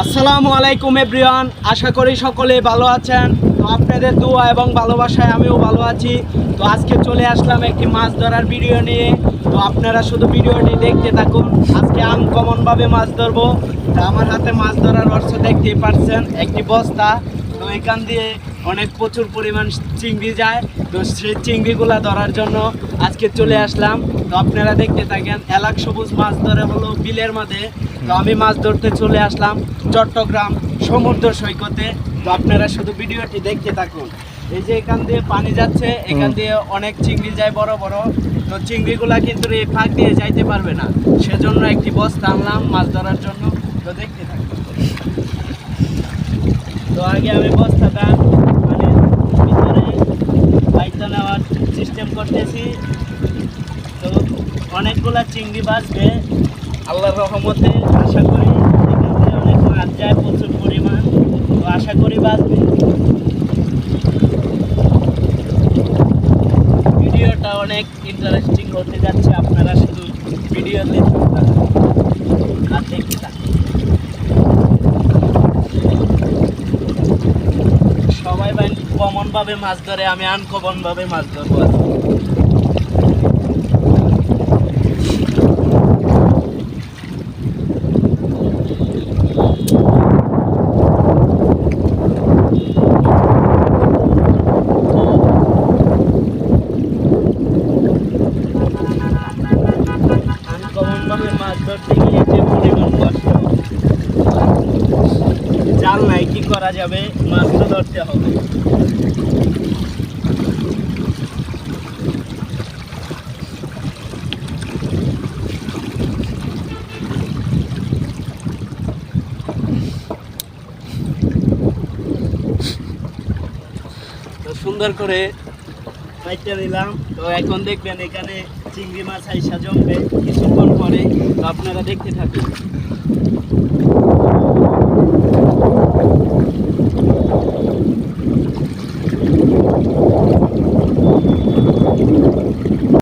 আসসালামু আলাইকুম এভরিওয়ান, আশা করি সকলে ভালো আছেন। তো আপনাদের দোয়া এবং ভালোবাসায় আমিও ভালো আছি। তো আজকে চলে আসলাম একটি মাছ ধরার ভিডিও নিয়ে। তো আপনারা শুধু ভিডিওটি দেখতে থাকুন। আজকে আনকমনভাবে মাছ ধরবো। তো আমার হাতে মাছ ধরার অর্থ দেখতেই পাচ্ছেন, একটি বস্তা। তো এখান দিয়ে অনেক প্রচুর পরিমাণ চিংড়ি যায়। তো সেই চিংড়িগুলা ধরার জন্য আজকে চলে আসলাম। তো আপনারা দেখতে থাকেন। এলাক সবুজ মাছ ধরে হলো বিলের মাঝে। তো আমি মাছ ধরতে চলে আসলাম চট্টগ্রাম সমুদ্র সৈকতে। তো আপনারা শুধু ভিডিওটি দেখতে থাকুন। এই যে এখান দিয়ে পানি যাচ্ছে, এখান দিয়ে অনেক চিংড়ি যায় বড় বড়। তো চিংড়িগুলা কিন্তু এই ফাঁক দিয়ে যাইতে পারবে না, সেজন্য একটি বস্তা আনলাম মাছ ধরার জন্য। তো দেখতে থাকুন। তো আগে আমি বস্তাটা মানে ভিতরে বাইতে নেওয়ার সিস্টেম করতেছি। তো অনেকগুলা চিংড়ি বাঁচবে আল্লাহর রহমতে। আশা করি এখান থেকে অনেক মাছ যায় প্রচুর পরিমাণ। তো আশা করি বাঁচবে। ভিডিওটা অনেক ইন্টারেস্টিং হতে যাচ্ছে, আপনারা শুধু ভিডিওতে আর দেখতে থাকুন। সবাই ভাই কমন ভাবে মাছ ধরে, আমি আনকমন ভাবে মাছ ধরবো। আনকমন ভাবে মাছ ধরতে গিয়ে যে পরিমাণ কষ্ট, জাল নাই কি করা যাবে, মাছ তো ধরতে হবে। তো সুন্দর করে মাইটা নিলাম। তো এখন দেখবেন এখানে চিংড়ি মাছ আইসা জমবে কিছুক্ষণ পরে। তো আপনারা দেখতে থাকুন।